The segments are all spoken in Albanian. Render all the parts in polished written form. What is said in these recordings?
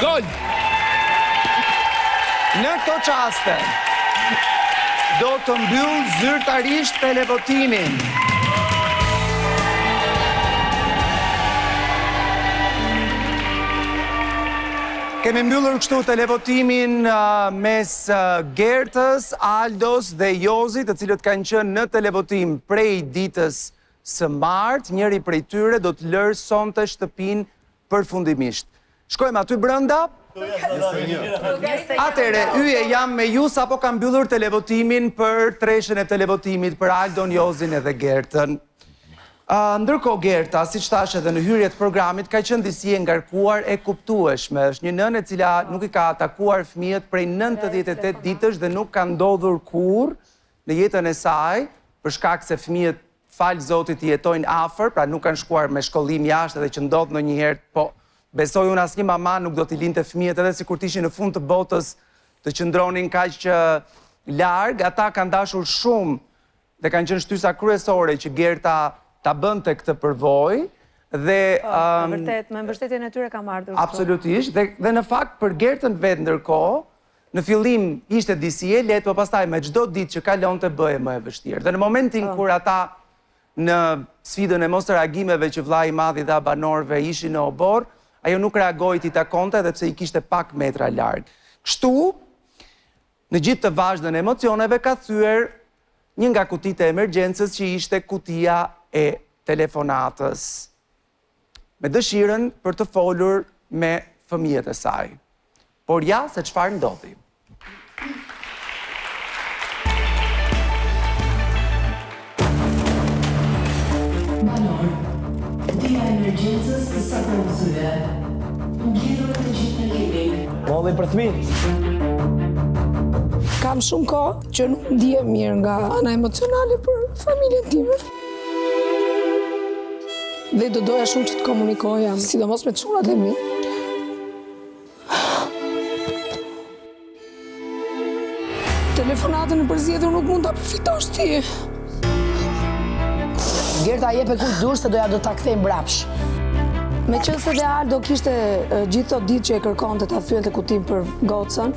Gol! Në këto qaste, do të mbyll zyrtarisht televotimin. Kemi mbyllur kështu televotimin mes Gertës, Aldos dhe Jozit, të cilët kanë qenë në televotim prej ditës së martë. Njëri prej tyre do të lërë sonte shtëpinë përfundimisht. Shkojmë aty brenda. Atëre, yje jam me ju sapo kam mbyllur televotimin për treshën e televotimit për Aldon, Jozin edhe Gertën. Ndërkohë Gerta, si që thash edhe në hyrje të programit, ka qenë disi e ngarkuar e kuptueshme. Është një nënë e cila nuk i ka atakuar fëmijët prej 98 ditësh dhe nuk ka ndodhur kur në jetën e saj, për shkak se fëmijët falë Zotit i jetojnë afër, pra nuk kanë shkuar me shkollim jashtë edhe që ndodh ndonjëherë, po besoj unë asnjë mama nuk do t'i linte fëmijët edhe sikur të ishin në fund të botës të qëndronin kaq larg. Ata kanë dashur shumë dhe kanë qenë shtysa kryesore që Gerta ta bënte këtë përvojë dhe vërtet me mbështetjen e tyre kam ardhur. Absolutisht dhe në fakt për Gertën vetë ndërkohë në fillim ishte disi e lehtë, por pastaj me çdo ditë që kalonte bëhej më e vështirë. Dhe në momentin kur ata në sfidën e mos reagimeve që vllai i madh i dha banorëve ishin në obor, ajo nuk reagoi ti takonte edhe pse i kishte pak metra larg. Kështu në gjithë të vazhdën e emocioneve ka thyer një nga kutitë e emergjencës që ishte kutia e telefonatës, me dëshirën për të folur me fëmijët e saj. Por ja se çfarë ndodhi. Banor, kutia e emergjencës sapo u thye. Ngjitur të gjithë në klinik. Molli për fëmijë. Kam shumë kohë që nuk ndihem mirë nga ana emocionale për familjen time. Dhe do doja shumë që të komunikoja, sidomos me çunat e mi. Telefonatën e përzgjedhur nuk mund ta përfitosh ti. Gerta jepe kujt dush se doja do ta kthej mbrapsh. Meqense dhe Aldo kishte gjithë të ditë që e kërkonte ta thyente kutin për gocën.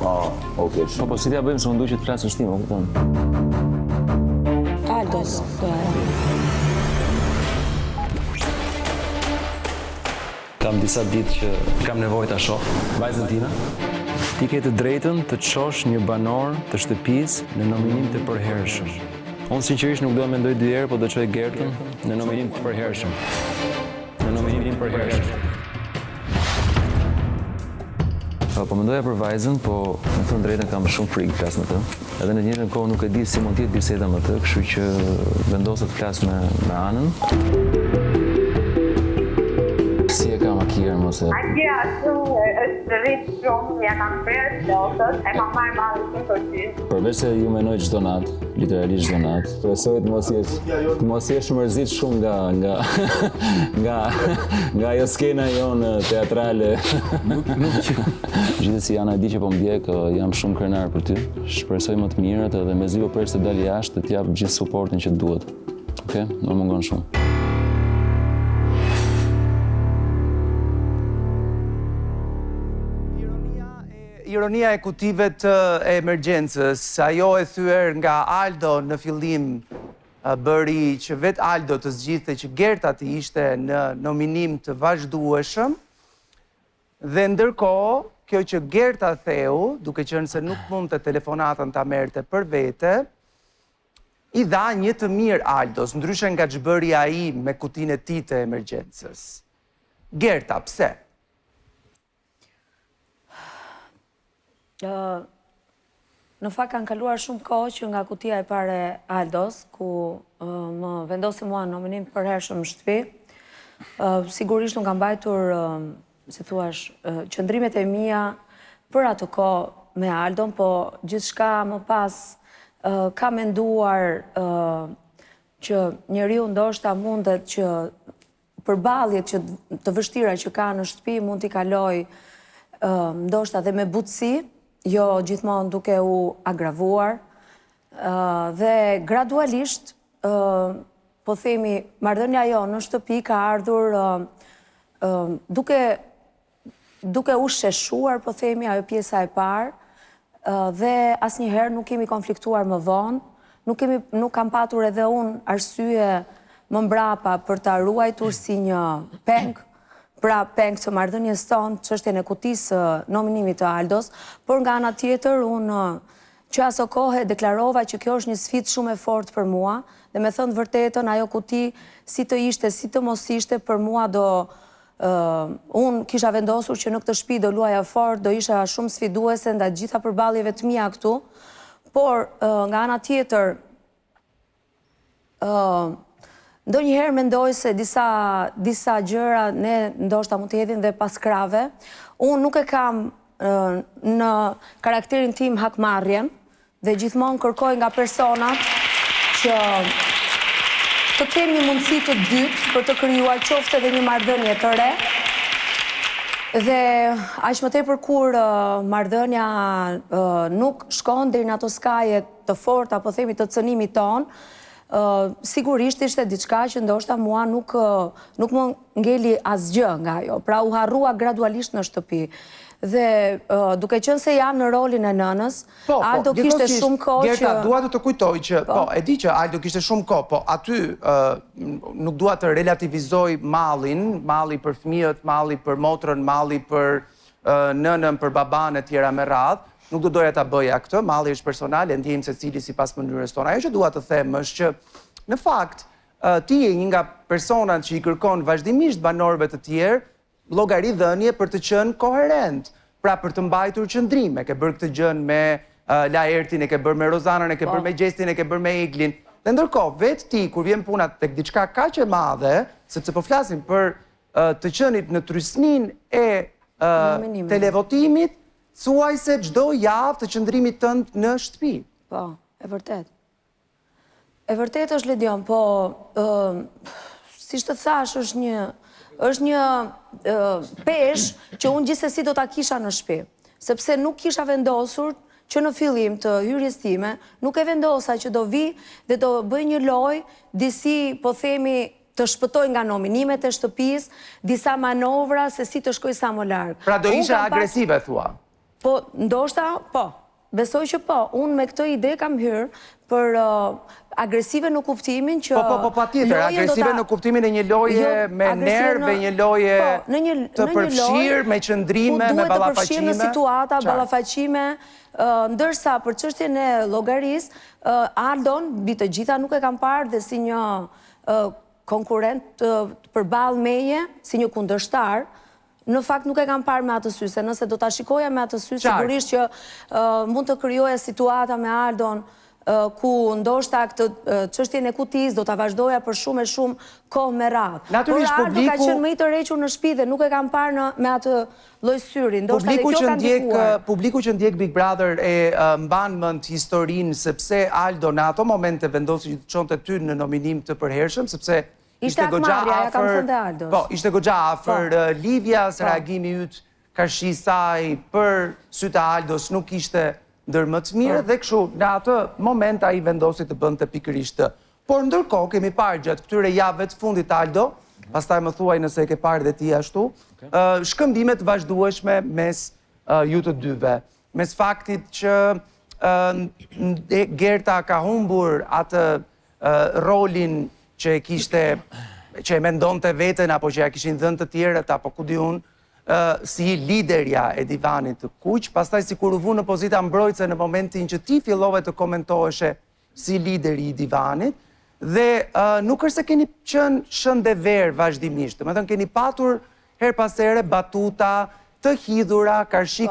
Okej. Po si t'ja bëjmë se unë duhet që të flasësh ti, më kupton? Aldos, Kam disa ditë që kam nevojë ta shoh vajzën time. Ti ke të drejtën të çosh një banor të shtëpisë në nominim të përhershëm. Unë sinqerisht nuk do ta mendoj dy herë, po do të çoj Gertën në nominim të përhershëm. Në nominim të përhershëm. Po mendoja për vajzën, po me thënë drejtën kam shumë frikë flas me të. Edhe në të njëjtën kohë nuk e di si mund të jetë biseda me të, kështu që vendosa të flas me Anën. Si e kam Akirën mos e... Akira është rritë shumë, ja kam prerë lotët, e kam marrë malë për ty. Përveç se ju menoj çdo natë, literalisht çdo natë, presoj të mos jesh mërzit shumë nga ajo skena jonë teatrale. Gjithsesi Ana e di që po m'djek, jam shumë krenar për ty. Shpresoj më të mirët edhe mezi po presh të dal jashtë të jap gjithë suportin që duhet. Okej? Nuk mungon shumë. Ironia e kutive të emergjencës, ajo e thyer nga Aldo në fillim bëri që vetë Aldo të zgjidhte që Gerta të ishte në nominim të vazhdueshëm, dhe ndërkohë, kjo që Gerta theu, duke qenë se nuk mund të telefonatën ta merrte për vete, i dha një të mirë Aldos, ndryshe nga ç'bëri ai me kutinë e tij të emergjencës. Gerta, pse? Në fakt kanë kaluar shumë kohë që nga kutia e parë e Aldos, ku më vendosi mua në nominim përhershëm në shtëpi. Sigurisht nuk kam mbajtur, si thuash, qëndrimet e mia për atë kohë me Aldon, po gjithçka më pas ka menduar që njeriu ndoshta mundet që përballjet që të vështira që ka në shtëpi mund t'i kaloj ndoshta dhe me butësi, jo gjithmonë duke u agravuar, dhe gradualisht, po themi, marrëdhënia jo në shtëpi ka ardhur duke duke u sheshuar, po themi, ajo pjesa e parë, dhe asnjëherë nuk kemi konfliktuar më vonë, nuk kam patur edhe unë arsye më mbrapa për ta ruajtur si një peng, pra peng të marrëdhënies tonë, çështjen e kutisë nominimit të Aldos, por nga ana tjetër unë që aso kohë deklarova që kjo është një sfidë shumë e fortë për mua, dhe me thënë vërtetën, ajo kuti si të ishte, si të mos ishte, për mua unë kisha vendosur që në këtë shtëpi do luaja fort, do isha shumë sfiduese ndaj gjitha përballjeve të mia këtu, por nga ana tjetër ndonjëherë mendoj se disa gjëra ne ndoshta mund të jetin dhe pas krave. Unë nuk e kam në karakterin tim hakmarrjen dhe gjithmonë kërkoj nga personat që të kemi një mundësi të dytë për të krijuar qoftë edhe një marrëdhënie të re. Dhe aq më tepër kur marrëdhënia nuk shkon deri në ato skaje të forta, po themi të cënimit ton, sigurisht ishte diçka që ndoshta mua nuk më ngeli asgjë nga ajo. Pra u harrua gradualisht në shtëpi. Dhe duke qenë se jam në rolin e nënës, Aldo kishte shumë kohë që... Gerta, dua të kujtoj që, e di që Aldo kishte shumë kohë, po aty nuk dua të relativizoj malli për fëmijët, malli për motrën, malli për nënën, për baban e tjera me radhë, nuk do doja ta bëja këtë, malli është personal, e ndjejmë secili sipas mënyrës tonë. Ajo që dua të them është që, në fakt, ti je një nga personat që i kërkon vazhdimisht banorëve të tjerë llogaridhënie për të qenë koherent, pra për të mbajtur qëndrim. E ke bërë këtë gjën me Laertin, e ke bërë me Rozanën, e ke bërë me Gjestin, e ke bërë me Eglin. Dhe ndërkohë, vetë ti, kur vjen puna tek diçka kaq e madhe, sepse po flasim për të qenit në trysnin e televotimit, thuaj se çdo javë të qëndrimit tënd në shtëpi. Po, e vërtet. E vërtet është Ledion, po siç të thash, është një pesh që unë gjithsesi do ta kisha në shtëpi, sepse nuk kisha vendosur që në fillim të hyrjes time, nuk e vendosa që do vi dhe do bëj një lojë disi, po themi, të shpëtoj nga nominimet e shtëpisë, disa manovra se si të shkoj sa më larg. Pra do isha agresive, thua? Po, ndoshta, po. Besoj që po. Unë me këtë ide kam hyrë për agresive në kuptimin që... Po, patjetër, agresive në kuptimin e një loje me nerve, një loje të përfshirë, me qëndrime, me ballafaqime. Duhet të përfshirë në situata, ballafaqime, ndërsa për çështjen e llogarisë, Aldon, mbi të gjitha nuk e kam parë dhe si një konkurrent përballë meje, si një kundërshtar. Në fakt nuk e kam parë me atë sy, se nëse do ta shikoja me atë sy, sigurisht që mund të krijoja situata me Aldon ku ndoshta këtë çështjen e kutisë do ta vazhdoja për shumë e shumë kohë me radhë. Natyrisht publiku ka qenë më i tërhequr në shtëpi dhe nuk e kam parë me atë lloj syri. Ndoshta edhe kjo ka ndikuar. Publiku që ndjek Big Brother e mban mend historinë sepse Aldo në ato momente vendosi të çonte ty në nominim të përhershëm, sepse ishte goxha afër. Po, ishte goxha afër Livia, se reagimi yt karshi saj për sy të Aldos nuk ishte ndër më të mirë dhe kështu në atë moment ai vendosi të bënte pikërisht të. Por ndërkohë kemi parë gjatë këtyre javëve të fundit Aldo, pastaj më thuaj nëse e ke parë dhe ti ashtu, shkëmbime të vazhdueshme mes ju të dyve. Mes faktit që Gerta ka humbur atë rolin që e kishte, që e mendonte veten, apo që ja kishin dhënë të tjerët, apo ku di unë, si liderja e divanit të kuq, pastaj si kur u vu në pozita mbrojtëse në momentin që ti fillove të komentoheshe si lideri i divanit, dhe nuk është se keni qenë shëndever vazhdimisht, me thënë keni patur her pas here batuta të hidhura, karshi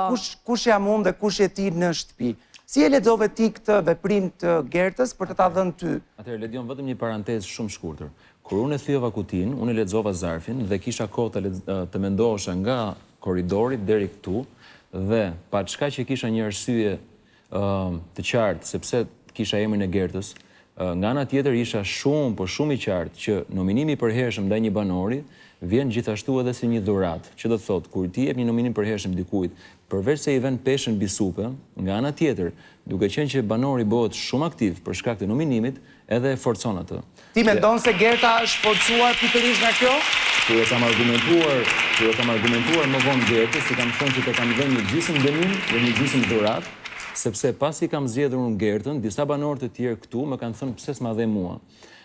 kush jam unë dhe kush je ti në shtëpi. Si e lexove ti këtë veprim të Gertës për të ta dhënë ty? Atëherë, Ledion, vetëm një parantezë shumë shkurtër. Kur unë e thyeva kutin, unë e lexova zarfin dhe kisha kohë të mendohesha nga korridori deri këtu dhe pa çka që kisha një arsye të qartë sepse kisha emrin e Gertës, nga ana tjetër isha shumë i qartë që nominimi i përhershëm ndaj një banori vjen gjithashtu edhe si një dhuratë, që do të thotë kur ti jep një nominim përhershëm dikujt, përveç se i vën peshën mbi supe, nga ana tjetër, duke qenë që banori bëhet shumë aktiv për shkak të nominimit, edhe e forcon atë. Ti mendon se Gerta është forcuar pikërisht nga kjo? kur e kam argumentuar më vonë Gertës, si kam thonë që të kam dhënë një gjysmë dënim dhe një gjysmë dhuratë, sepse pasi kam zgjedhur unë Gertën, disa banorë të tjerë këtu më kanë thënë pse s'ma dhe mua.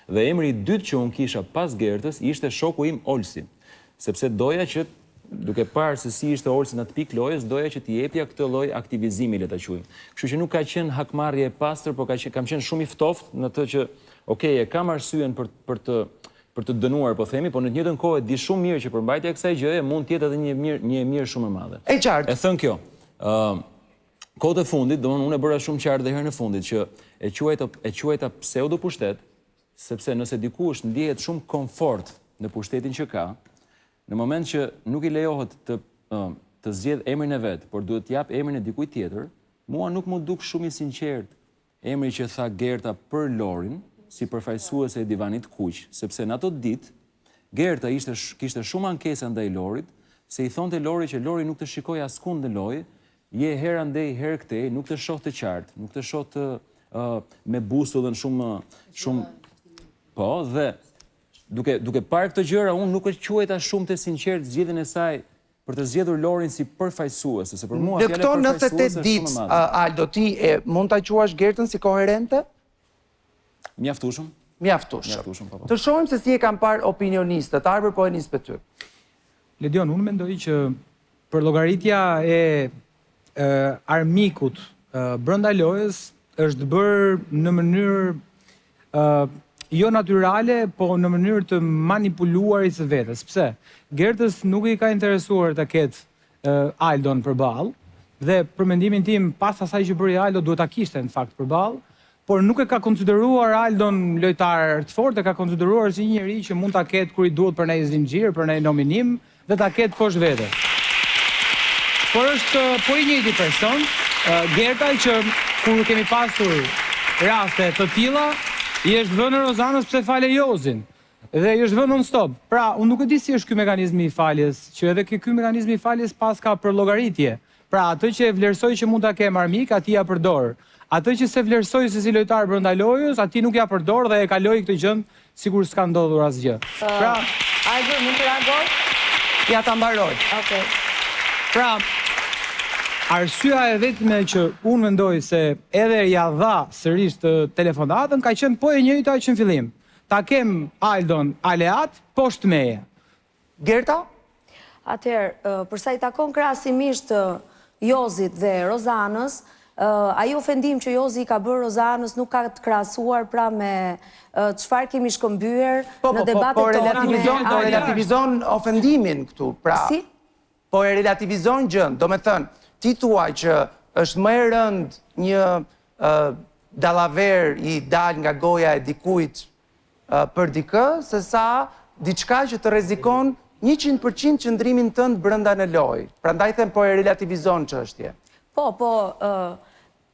Dhe emri i dytë që unë kisha pas Gertës ishte shoku im Olsi, sepse doja që, duke parë se si ishte Olsi në atë pikë lojës, doja që t'i jepja këtë lloj aktivizimi, le ta quajmë. Kështu që nuk ka qenë hakmarrje e pastër, por kam qenë shumë i ftoftë në të që, okay, e kam arsyen për të dënuar, po themi, por në të njëjtën kohë di shumë mirë që përmbajtja e kësaj gjëje mund të jetë edhe një e mirë shumë e madhe. E qartë. E thënë kjo, kohët e fundit, domethënë unë e bëra shumë qartë dhe herën e fundit që e quajta pseudo pushtet, sepse nëse dikush ndihet shumë komfort në pushtetin që ka, në moment që nuk i lejohet të zgjedh emrin e vet, por duhet të jap emrin e dikujt tjetër, mua nuk më duk shumë i sinqert emri që tha Gerta për Lorin, si përfaqësuese e divanit kuq, sepse në ato ditë Gerta kishte shumë ankesa ndaj Lorit, se i thonte Lori që Lori nuk të shikoj askund në lojë, je herë andej herë këtej, nuk të shoh të qartë, nuk të shoh të me busullën shumë po, dhe duke parë këtë gjëra, unë nuk e quajta shumë të sinqert zgjedhjen e saj për të zgjedhur Lorin si përfaqësuese, se për mua Në këto 98 ditë, Aldo, ti mund ta quash Gertën si koherente? Mjaftueshëm. Mjaftueshëm. Të shohim se si e kanë parë opinionistët. Arbër, po e nis me ty. Ledion, unë mendoj që për llogaritja e armikut brenda lojës është bërë në mënyrë jo natyrale, po në mënyrë të manipuluarit së vetes. Pse? Gertës nuk i ka interesuar ta ketë Aldon përballë, dhe për mendimin tim pas asaj që bëri Aldo duhet ta kishte në fakt përballë, por nuk e ka konsideruar Aldon lojtar të fortë, e ka konsideruar si një njerëz që mund ta ketë kur i duhet për një zinxhir, për një nominim dhe ta ketë poshtë vete. Por është po i njëjti person, Gerta, që kur kemi pasur raste të tilla, i është vënë Rozanës pse fale Jozin. Dhe i është vënë non-stop. Pra, unë nuk e di si është ky mekanizmi i faljes, që edhe ky mekanizmi i faljes pas ka për llogaritje. Pra, atë që e vlerësoj që mund ta kem armik, atij ja përdor. Atë që se vlerësoj se si lojtar brenda lojës, atij nuk ja përdor dhe e kaloj këtë gjë sikur s'ka ndodhur asgjë. Pra, Albert, mund të reagoj? Ja ta mbaroj. Okej. Pra, arsyeja e vetme që unë mendoj se edhe ja dha sërish të telefonatën ka qenë po e njëjta që në fillim. Ta kem Aldon aleat poshtë meje. Gerta? Atëherë, përsa i takon krahasimisht Jozit dhe Rozanës, ai ofendim që Jozi ka bërë Rozanës nuk ka të krahasuar pra me çfarë kemi shkëmbyer në debatet tona me Po relativizon ofendimin këtu, pra. Si? Po e relativizon gjën, do me thënë, ti thuaj që është më e rënd një dallaver i dal nga goja e dikujt për dikë, se sa diçka që të rrezikon 100% qëndrimin tënd brenda në lojë. Prandaj them po e relativizon çështje. Po,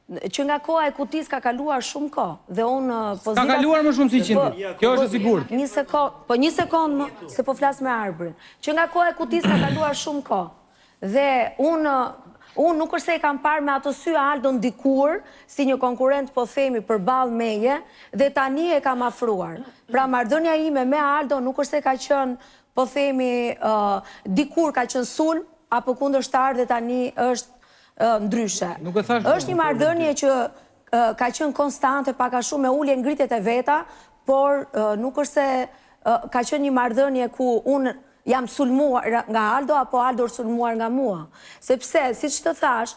që nga koha e kutis ka kaluar shumë kohë. Dhe unë Ka kaluar më shumë si 100, kjo është e sigurt. Një sekond më, se po flas me Arbrin. Që nga koha e kutis ka kaluar shumë kohë. Dhe unë nuk është se e kam parë me ato sy Aldon dikur, si një konkurent po themi përballë meje, dhe tani e kam afruar. Pra marrëdhënia ime me Aldon nuk është se ka qenë, po themi, dikur ka qenë sulm, apo kundërshtar dhe tani është ndryshe. Është një marrëdhënie që ka qenë konstante, pak a shumë me ulje ngritjet e veta, por nuk është se ka qenë një marrëdhënie ku unë jam sulmuar nga Aldo, apo Aldo është sulmuar nga mua. Sepse, si që të thash,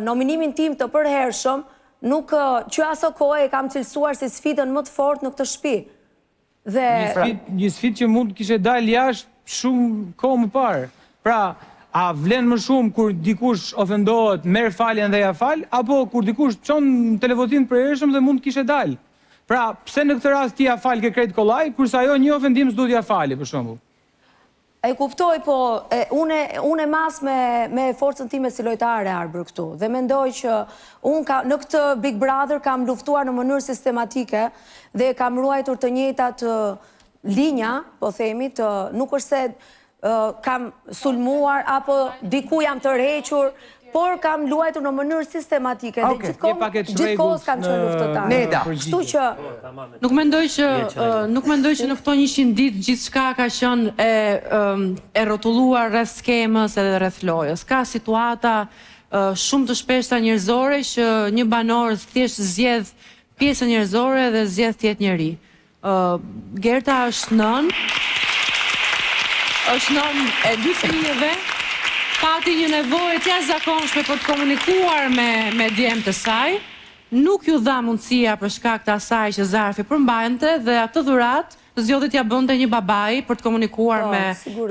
nominimin tim të përhershëm, nuk që aso kohë e kam cilësuar si sfidën më të fortë në këtë shtëpi. Një sfidë që mund kishe dalë jashtë shumë kohë më parë. Pra, a vlen më shumë kur dikush ofendohet, merr faljen dhe ja fal, apo kur dikush çon televotim të përhershëm dhe mund kishe dalë. Pra, pse në këtë rast ti ja fal ke krejt kollaj, kurse ajo një ofendim s'duhet ja fali, për shembull. E kuptoj, po unë e mas me forcën time si lojtare Arbër këtu, dhe mendoj që unë në këtë Big Brother kam luftuar në mënyrë sistematike dhe kam ruajtur të njëjtat linja, po themi, nuk është se kam sulmuar, apo diku jam tërhequr, por kam luajtur në mënyrë sistematike dhe gjithkohës kam qenë luftëtar. Neda. Kështu që Nuk mendoj që në këto 100 ditë gjithçka ka qenë e rrotulluar rreth skemës edhe rreth lojës. Ka situata shumë të shpeshta njerëzore që një banor thjesht zgjedh pjesën njerëzore dhe zgjedh të jetë njeri. Gerta është nën e 2 fëmijëve, pati një nevojë të jashtëzakonshme për të komunikuar me djemtë të saj, nuk ju dha mundësia për shkak të asaj që Zarfi përmbajnte dhe atë dhuratë zgjodhi t'ja bënte një babai për të komunikuar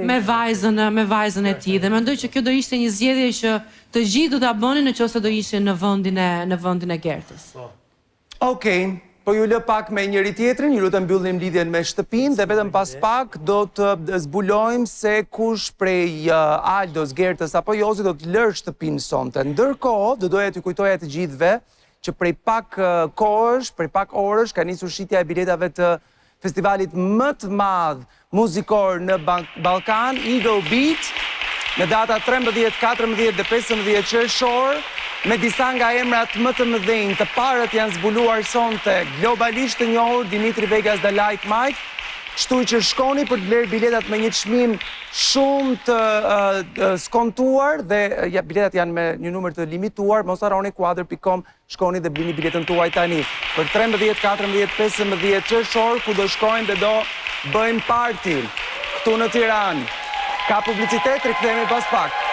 me vajzën e tij dhe mendoj që kjo do ishte një zgjedhje që të gjithë do ta bënin nëse do ishin në vendin e Gertës. Okej. Po ju lë pak me njëri tjetrin, ju lutem mbyllim lidhjen me shtëpinë dhe vetëm pas pak do të zbulojmë se kush prej Aldos, Gertës apo Jozit do të lërë shtëpinë sonte. Ndërkohë, do doja t'ju kujtoja të gjithëve që prej pak kohësh, prej pak orësh ka nisur shitja e biletave të festivalit më të madh muzikor në Ballkan, Eagle Beat, në data 13, 14 dhe 15 qershor. Me disa nga emrat më të mëdhenj, të parët janë zbuluar sonte, globalisht të njohur Dimitri Vegas dhe Like Mike, kështu që shkoni për të blerë biletat me një çmim shumë të skontuar dhe biletat janë me një numër të limituar, mos harroni kuadër.com, shkoni dhe blini biletën tuaj tani. Për 13, 14, 15 qershor, ku do shkojmë dhe do bëjmë party këtu në Tiranë. Ka publicitet, rikthehemi pas pak.